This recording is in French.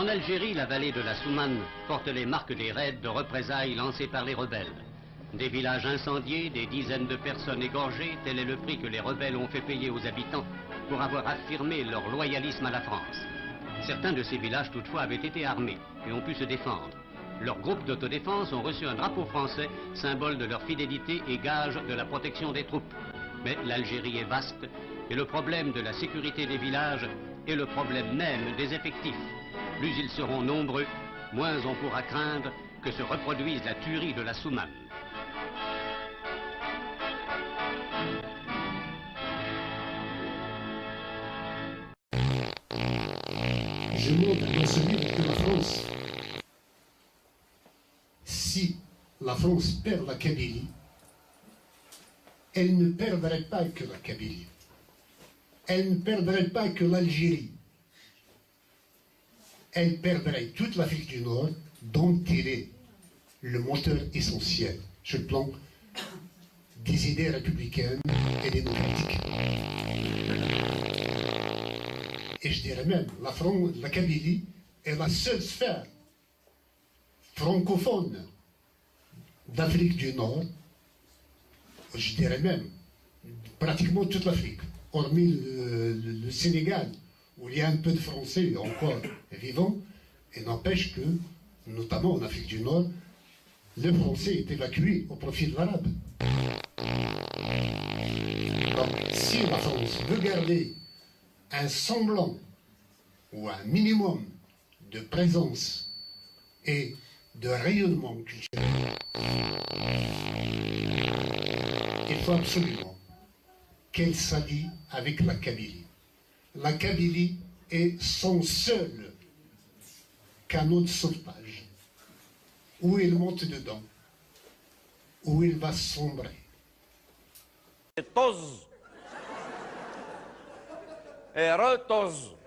En Algérie, la vallée de la Soumane porte les marques des raids de représailles lancés par les rebelles. Des villages incendiés, des dizaines de personnes égorgées, tel est le prix que les rebelles ont fait payer aux habitants pour avoir affirmé leur loyalisme à la France. Certains de ces villages toutefois avaient été armés et ont pu se défendre. Leurs groupes d'autodéfense ont reçu un drapeau français, symbole de leur fidélité et gage de la protection des troupes. Mais l'Algérie est vaste et le problème de la sécurité des villages est le problème même des effectifs. Plus ils seront nombreux, moins on pourra craindre que se reproduise la tuerie de la Soumane. Je montre dans ce livre que la France, si la France perd la Kabylie, elle ne perdrait pas que la Kabylie. Elle ne perdrait pas que l'Algérie. Elle perdrait toute l'Afrique du Nord, dont elle est le moteur essentiel sur le plan des idées républicaines et démocratiques. Et je dirais même, la Kabylie est la seule sphère francophone d'Afrique du Nord, je dirais même, pratiquement toute l'Afrique, hormis le Sénégal, où il y a un peu de Français encore vivants, et n'empêche que, notamment en Afrique du Nord, le Français est évacué au profit de l'arabe. Donc, si la France veut garder un semblant ou un minimum de présence et de rayonnement culturel, il faut absolument qu'elle s'allie avec la Kabylie. La Kabylie est son seul canot de sauvetage. Où il monte dedans, où il va sombrer. طز رطز